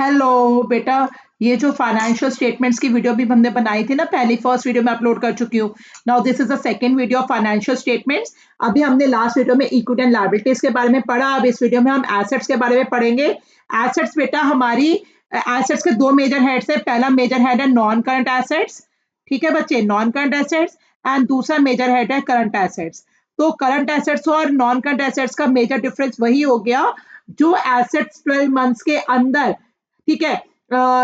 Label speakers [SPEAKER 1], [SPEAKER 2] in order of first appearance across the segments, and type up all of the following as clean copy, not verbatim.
[SPEAKER 1] Hello बेटा। ये जो फाइनेंशियल स्टेटमेंट्स की वीडियो भी हमने बनाई थी ना, पहली फर्स्ट वीडियो में अपलोड कर चुकी हूँ। Now this is the second video of financial statements. अभी हमने लास्ट वीडियो में इक्विटी एंड लायबिलिटीज के बारे में पढ़ा। अब इस वीडियो में हम एसेट्स के बारे में पढ़ेंगे। एसेट्स बेटा हमारी एसेट्स के दो मेजर हेड्स है। पहला मेजर हेड है नॉन करंट एसेट्स, ठीक है बच्चे, नॉन करंट एसेट्स। एंड दूसरा मेजर हेड है करंट एसेट्स। तो करंट एसेट्स और नॉन करंट एसेट्स का मेजर डिफरेंस वही हो गया जो एसेट्स 12 मंथ्स के अंदर, ठीक है,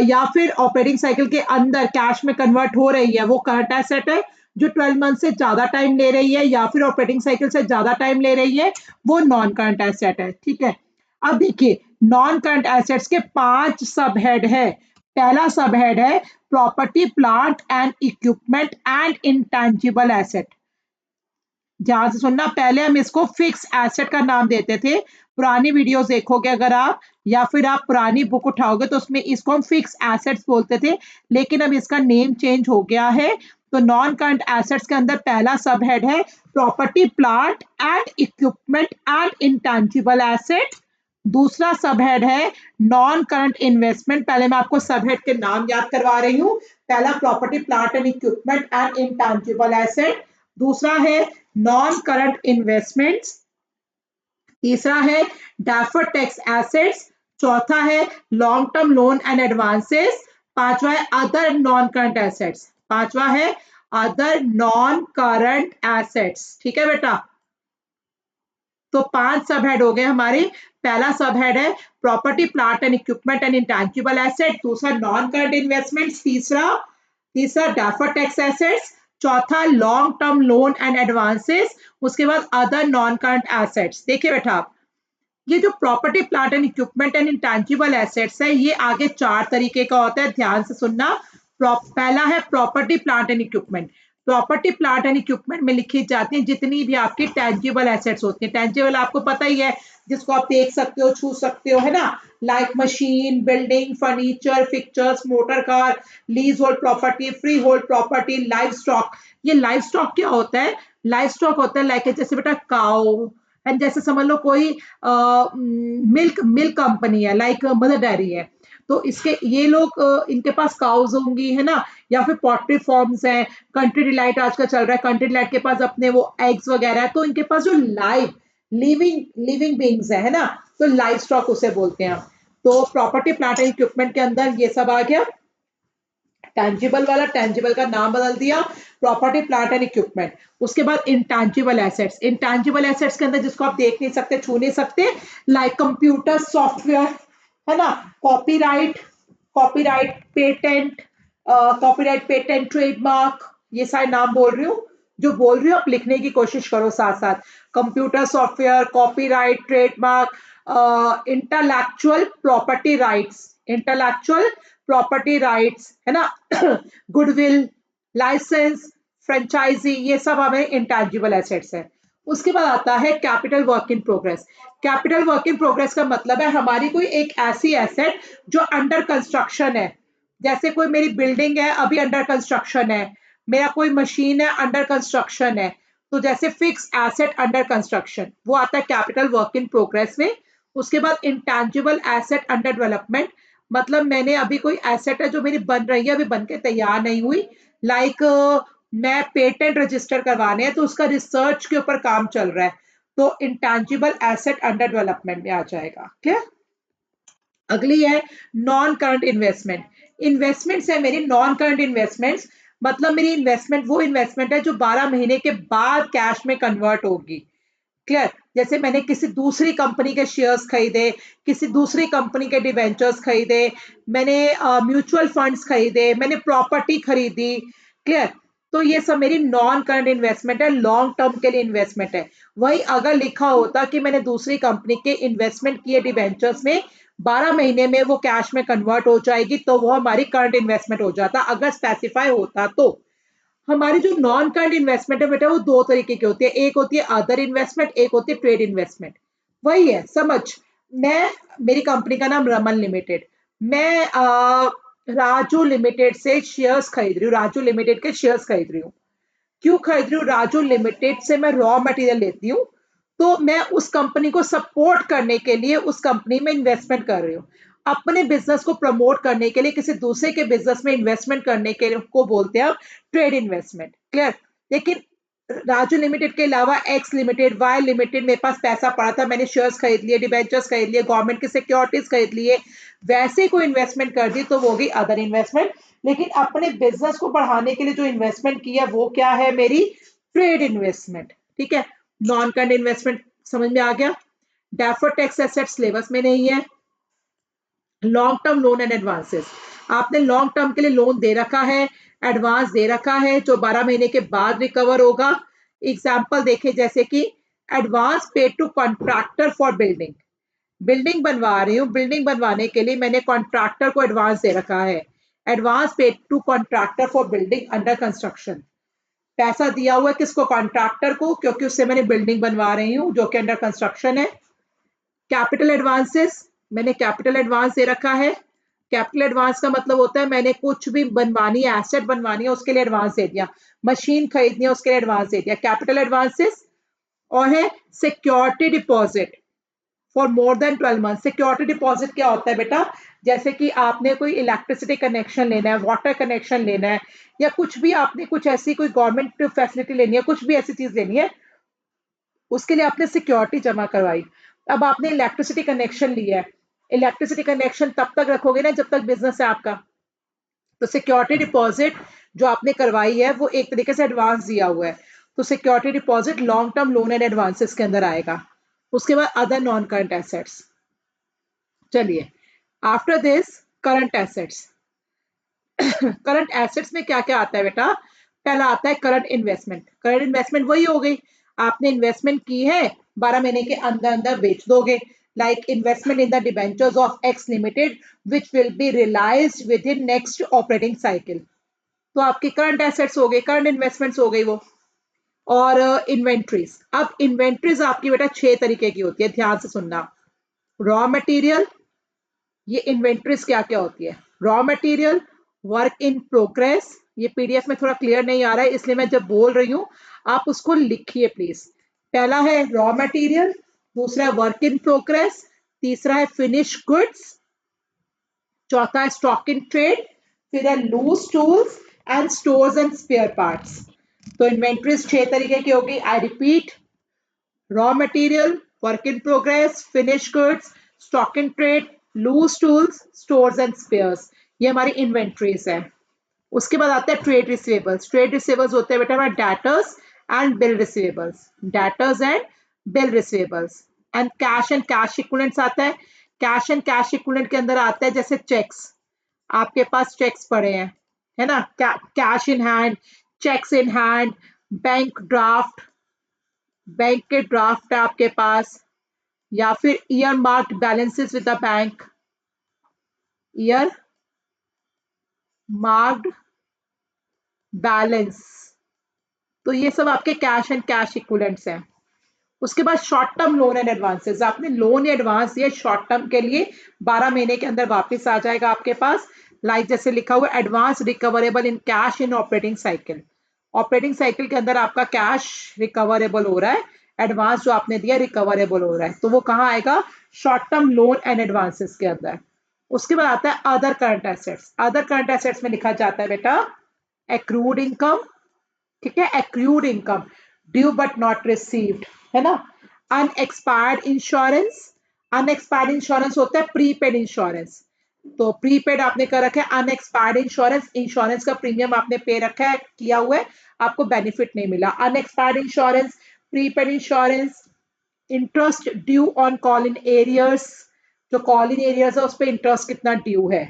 [SPEAKER 1] या फिर ऑपरेटिंग साइकिल के अंदर कैश में कन्वर्ट हो रही है वो करंट एसेट है। जो 12 मंथ से ज्यादा टाइम ले रही है या फिर ऑपरेटिंग साइकिल से ज्यादा टाइम ले रही है वो नॉन करंट एसेट है, ठीक है। अब देखिए, नॉन करंट एसेट्स के 5 सब हेड है। पहला सब हेड है property plant and equipment and intangible asset. ध्यान से सुनना, पहले हम इसको फिक्स एसेट का नाम देते थे। पुरानी वीडियोस देखोगे अगर आप, या फिर आप पुरानी बुक उठाओगे तो उसमें इसको हम फिक्स एसेट्स बोलते थे, लेकिन अब इसका नेम चेंज हो गया है। तो नॉन करंट एसेट्स के अंदर पहला सब हेड है property plant and equipment and intangible asset. दूसरा सब हेड है नॉन करंट इन्वेस्टमेंट। पहले मैं आपको सब हेड के नाम याद करवा रही हूँ। पहला property plant and equipment and intangible asset. दूसरा है नॉन करंट इन्वेस्टमेंट्स। तीसरा है डेफर्ड टैक्स एसेट्स। चौथा है long term loan and advances. पांचवा है अदर नॉन करंट एसेट्स। पांचवा है अदर नॉन करंट एसेट्स, ठीक है बेटा। तो 5 सब हेड हो गए हमारे। पहला सब हेड है property plant and equipment and intangible asset. दूसरा नॉन करंट इन्वेस्टमेंट। तीसरा डेफर्ड टैक्स एसेट्स। चौथा long term loan and advances. उसके बाद अदर नॉन करंट एसेट्स। देखिए बेटा, आप ये जो property plant and equipment and intangible assets है, ये आगे 4 तरीके का होता है। ध्यान से सुनना। पहला है property plant and equipment. Property plant and equipment में लिखी जाती है जितनी भी आपकी टेंजिबल एसेट्स होती है। टेंजिबल आपको पता ही है, जिसको आप देख सकते हो, छू सकते हो, है ना। Like machine, building, furniture, fixtures, motor car, lease hold property, free hold property, live stock. ये लाइव स्टॉक क्या होता है? लाइव स्टॉक होता है लाइक जैसे बेटा काउ, एंड जैसे समझ लो कोई मिल्क मिल्क कंपनी है, लाइक मदर डेयरी है, तो इसके ये लोग इनके पास काउज होंगी, है ना। या फिर पोल्ट्री फॉर्म्स हैं। कंट्री डिलाइट आजकल चल रहा है, कंट्री डिलाइट के पास अपने वो एग्स वगैरह है, तो इनके पास जो लाइव लिविंग लिविंग बींग्स है ना, तो लाइव स्टॉक उसे बोलते हैं हम। तो प्रॉपर्टी प्लांट एंड इक्विपमेंट के अंदर ये सब आ गया। टेंजिबल वाला, टेंजिबल का नाम बदल दिया, प्रॉपर्टी प्लांट एंड इक्विपमेंट। उसके बाद इंटेंजिबल एसेट्स। इंटेंजिबल एसेट्स के अंदर जिसको आप देख नहीं सकते, छू नहीं सकते, लाइक कंप्यूटर, सॉफ्टवेयर, है ना, copyright, copyright patent, copyright patent, trademark, ये सारे नाम बोल रही हूँ। जो बोल रही हूँ आप लिखने की कोशिश करो साथ साथ। Computer, software, copyright, trademark, intellectual property rights, intellectual property rights, है ना, गुडविल, लाइसेंस, फ्रेंचाइजी, ये सब हमें इंटेंजिबल एसेट्स है। उसके बाद आता है capital work in progress. Capital work in progress का मतलब है हमारी कोई एक ऐसी एसेट जो अंडर कंस्ट्रक्शन है। जैसे कोई मेरी बिल्डिंग है, अभी अंडर कंस्ट्रक्शन है। मेरा कोई मशीन है, अंडर कंस्ट्रक्शन है। तो जैसे फिक्स एसेट अंडर कंस्ट्रक्शन, वो आता है कैपिटल वर्क इन प्रोग्रेस में। उसके बाद इंटेंजिबल एसेट अंडर डेवलपमेंट, मतलब मैंने अभी कोई एसेट है जो मेरी बन रही है, अभी बन के तैयार नहीं हुई। लाइक मैं पेटेंट रजिस्टर करवाने हैं तो उसका रिसर्च के ऊपर काम चल रहा है, तो इंटेंजिबल एसेट अंडर डेवलपमेंट में आ जाएगा। क्लियर? अगली है नॉन करंट इन्वेस्टमेंट। इन्वेस्टमेंट्स है मेरी नॉन करंट इन्वेस्टमेंट्स, मतलब मेरी इन्वेस्टमेंट वो इन्वेस्टमेंट है जो 12 महीने के बाद कैश में कन्वर्ट होगी। क्लियर? जैसे मैंने किसी दूसरी कंपनी के शेयर्स खरीदे, किसी दूसरी कंपनी के डिवेंचर्स खरीदे, मैंने म्यूचुअल फंड्स खरीदे, मैंने प्रॉपर्टी खरीदी। क्लियर? तो ये सब मेरी नॉन करंट इन्वेस्टमेंट है, लॉन्ग टर्म के लिए इन्वेस्टमेंट है। वही अगर लिखा होता कि मैंने दूसरी कंपनी के इन्वेस्टमेंट किए डिवेंचर्स में, 12 महीने में वो कैश में कन्वर्ट हो जाएगी, तो वो हमारी करंट इन्वेस्टमेंट हो जाता, अगर स्पेसिफाई होता तो। हमारी जो नॉन करंट इन्वेस्टमेंट है बेटा, वो 2 तरीके की होती है। एक होती है अदर इन्वेस्टमेंट, एक होती है ट्रेड इन्वेस्टमेंट। वही है, समझ। मैं, मेरी कंपनी का नाम रमन लिमिटेड, मैं राजू लिमिटेड से शेयर्स खरीद रही हूँ, राजू लिमिटेड के शेयर्स खरीद रही हूँ। क्यों खरीद रही हूँ? राजू लिमिटेड से मैं रॉ मटेरियल लेती हूँ, तो मैं उस कंपनी को सपोर्ट करने के लिए उस कंपनी में इन्वेस्टमेंट कर रही हूँ। अपने बिजनेस को प्रमोट करने के लिए किसी दूसरे के बिजनेस में इन्वेस्टमेंट करने के लिए को बोलते हैं ट्रेड इन्वेस्टमेंट। क्लियर? लेकिन राजू लिमिटेड के अलावा एक्स लिमिटेड, वाई लिमिटेड, मेरे पास पैसा पड़ा था, मैंने शेयर्स खरीद लिए, डिबेंचर्स खरीद लिए, गवर्नमेंट की सिक्योरिटीज खरीद लिए, वैसे कोई इन्वेस्टमेंट कर दी तो वो होगी अदर इन्वेस्टमेंट। लेकिन अपने बिजनेस को बढ़ाने के लिए जो इन्वेस्टमेंट किया वो क्या है? मेरी ट्रेड इन्वेस्टमेंट। ठीक है, नॉन करंट इन्वेस्टमेंट समझ में आ गया। डेफर्ड टैक्स एसेट सिलेबस में नहीं है। Long term loan and advances, आपने लॉन्ग टर्म के लिए लोन दे रखा है, एडवांस दे रखा है जो 12 महीने के बाद रिकवर होगा। एग्जाम्पल देखें, जैसे कि advance paid to contractor for building, building बनवा रही हूँ, बिल्डिंग बनवाने के लिए मैंने कॉन्ट्रैक्टर को एडवांस दे रखा है। Advance paid to contractor for building under construction, पैसा दिया हुआ है किसको? कॉन्ट्रैक्टर को, क्योंकि उससे मैंने बिल्डिंग बनवा रही हूँ जो कि अंडर कंस्ट्रक्शन है। कैपिटल एडवांसेस, मैंने कैपिटल एडवांस दे रखा है। कैपिटल एडवांस का मतलब होता है मैंने कुछ भी बनवानी है, एसेट बनवानी है, उसके लिए एडवांस दे दिया, मशीन खरीदनी है उसके लिए एडवांस दे दिया, कैपिटल एडवांसेस। और है security deposit for more than 12 month. Security deposit क्या होता है बेटा? जैसे कि आपने कोई इलेक्ट्रिसिटी कनेक्शन लेना है, वाटर कनेक्शन लेना है, या कुछ भी आपने कुछ ऐसी कोई गवर्नमेंट फैसिलिटी लेनी है, कुछ भी ऐसी चीज लेनी है, उसके लिए आपने सिक्योरिटी जमा करवाई। अब आपने इलेक्ट्रिसिटी कनेक्शन लिया है, इलेक्ट्रिसिटी कनेक्शन तब तक रखोगे ना जब तक बिजनेस है आपका। तो सिक्योरिटी डिपॉजिट जो आपने करवाई है वो एक तरीके से एडवांस दिया हुआ है, तो security deposit long term loan and advances के अंदर आएगा। उसके बाद अदर नॉन करंट एसेट्स। चलिए, after this current assets. Current assets में क्या क्या आता है बेटा? पहला आता है करंट इन्वेस्टमेंट। करंट इन्वेस्टमेंट वही हो गई, आपने इन्वेस्टमेंट की है, 12 महीने के अंदर अंदर बेच दोगे। Like investment in the debentures of X limited which will be realised within next operating cycle. तो आपकी करंट एसेट्स हो गई, करंट इन्वेस्टमेंट्स हो गई वो। और इन्वेंट्रीज, अब इन्वेंट्रीज आपकी बेटा 6 तरीके की होती है, ध्यान से सुनना। रॉ मटेरियल, ये इन्वेंट्रीज क्या क्या होती है? Raw material, work in progress, ये पीडीएफ में थोड़ा क्लियर नहीं आ रहा है इसलिए मैं जब बोल रही हूं आप उसको लिखिए प्लीज। पहला है रॉ मटेरियल, दूसरा है वर्क इन प्रोग्रेस, तीसरा है फिनिश गुड्स, चौथा है स्टॉक इन ट्रेड, फिर है loose tools and stores and spare parts. तो इन्वेंट्रीज 6 तरीके की होगी, I repeat. Raw material, work in progress, finish goods, stock in trade, loose tools, stores and spares, ये हमारी इन्वेंट्रीज है। उसके बाद आता है ट्रेड रिसीवेबल्स। ट्रेड रिसीवेबल्स होते हैं बेटा हमारे debtors and bill receivables, debtors and bill receivables. And cash equivalents आता है। कैश एंड कैश इक्विवेलेंट के अंदर आता है जैसे चेक्स, आपके पास चेक्स पड़े हैं, है ना, cash in hand, checks in hand, bank draft, bank के ड्राफ्ट है आपके पास, या फिर year marked balances with the bank, year marked balance. तो ये सब आपके कैश एंड कैश इक्विवेलेंट्स हैं। उसके बाद short term loan and advances, आपने लोन या एडवांस दिया शॉर्ट टर्म के लिए, 12 महीने के अंदर वापस आ जाएगा आपके पास। लाइक जैसे लिखा हुआ advance recoverable in cash in operating cycle, operating cycle के अंदर आपका कैश रिकवरेबल हो रहा है, एडवांस जो आपने दिया रिकवरेबल हो रहा है, तो वो कहाँ आएगा? Short term loan and advances के अंदर। उसके बाद आता है other current assets. Other current assets में लिखा जाता है बेटा एक्रूड इनकम, ठीक है, accrued income, due but not received, है ना। अनएक्सपायर्ड इंश्योरेंस, अनएक्सपायर्ड इंश्योरेंस होता है प्रीपेड इंश्योरेंस, तो प्रीपेड आपने कर रखा है, अनएक्सपायर्ड इंश्योरेंस, इंश्योरेंस का प्रीमियम आपने पे रखा है, किया हुआ है, आपको बेनिफिट नहीं मिला। Unexpired insurance, prepaid insurance. Interest due on call in arrears, जो कॉल इन एरियर्स है उस पर इंटरेस्ट कितना ड्यू है,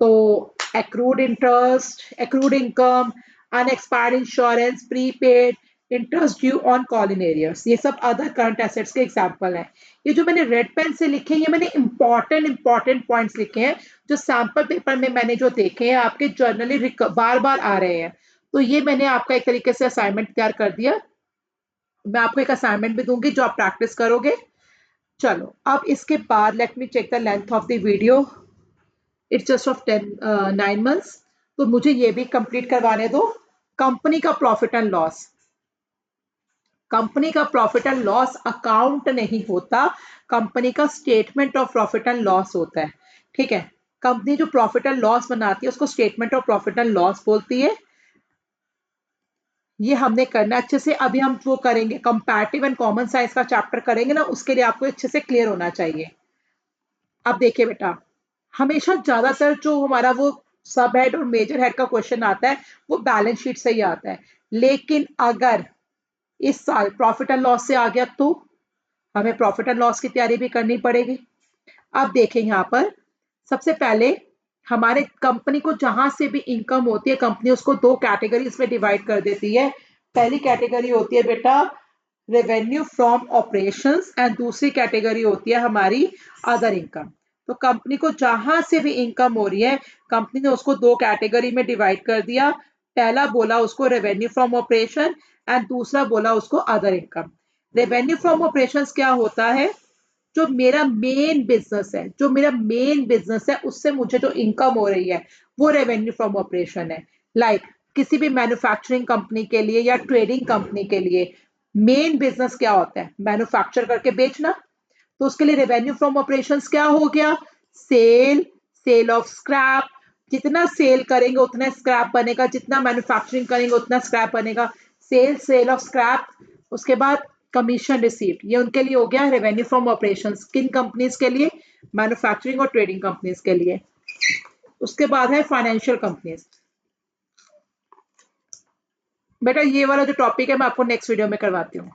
[SPEAKER 1] तो accrued interest, accrued income, unexpired insurance, prepaid, interest due on call in arrears, ये सब अदर करंट एसेट्स के एग्जांपल हैं। ये जो मैंने रेड पेन से लिखे हैं ये मैंने इंपॉर्टेंट पॉइंट्स लिखे हैं जो सैंपल पेपर में मैंने जो देखे हैं आपके जर्नली बार बार आ रहे हैं, तो ये मैंने आपका एक तरीके से असाइनमेंट तैयार कर दिया। मैं आपको एक असाइनमेंट भी दूंगी जो आप प्रैक्टिस करोगे। चलो अब इसके बाद let me check the length of the video, it's just of 9 months, तो मुझे ये भी कंप्लीट करवाने दो। कंपनी का प्रॉफिट एंड लॉस, कंपनी का प्रॉफिट एंड लॉस अकाउंट नहीं होता, कंपनी का statement of profit and loss होता है। ठीक है। कंपनी जो प्रॉफिट एंड लॉस बनाती है उसको statement of profit and loss बोलती है। ये हमने करना अच्छे से। अभी हम वो करेंगे कंपैरेटिव एंड कॉमन साइंस का चैप्टर करेंगे ना, उसके लिए आपको अच्छे से क्लियर होना चाहिए। अब देखिए बेटा, हमेशा ज्यादातर जो हमारा वो सब हेड और मेजर हेड का क्वेश्चन आता है वो बैलेंस शीट से ही आता है, लेकिन अगर इस साल प्रॉफिट एंड लॉस से आ गया तो हमें प्रॉफिट एंड लॉस की तैयारी भी करनी पड़ेगी। अब देखें यहाँ पर, सबसे पहले हमारे कंपनी को जहां से भी इनकम होती है, कंपनी उसको दो कैटेगरीज में डिवाइड कर देती है। पहली कैटेगरी होती है बेटा रेवेन्यू फ्रॉम ऑपरेशंस एंड दूसरी कैटेगरी होती है हमारी अदर इनकम। तो कंपनी को जहां से भी इनकम हो रही है, कंपनी ने उसको दो कैटेगरी में डिवाइड कर दिया। पहला बोला उसको रेवेन्यू फ्रॉम ऑपरेशन एंड दूसरा बोला उसको other income. Revenue from operations क्या होता है? जो मेरा मेन बिजनेस है, जो मेरा मेन बिजनेस है उससे मुझे जो इनकम हो रही है वो रेवेन्यू फ्रॉम ऑपरेशन है। लाइक किसी भी मैन्युफैक्चरिंग कंपनी के लिए या ट्रेडिंग कंपनी के लिए मेन बिजनेस क्या होता है? मैन्युफैक्चर करके बेचना। तो उसके लिए रेवेन्यू फ्रॉम ऑपरेशंस क्या हो गया? Sale, sale of scrap. जितना सेल करेंगे उतना स्क्रैप बनेगा, जितना मैन्युफैक्चरिंग करेंगे उतना स्क्रैप बनेगा। Sale, sale of scrap. उसके बाद कमीशन रिसीव्ड, ये उनके लिए हो गया रेवेन्यू फ्रॉम ऑपरेशंस। किन कंपनीज के लिए? मैन्युफैक्चरिंग और ट्रेडिंग कंपनीज के लिए। उसके बाद है फाइनेंशियल कंपनीज। बेटा ये वाला जो टॉपिक है मैं आपको नेक्स्ट वीडियो में करवाती हूँ।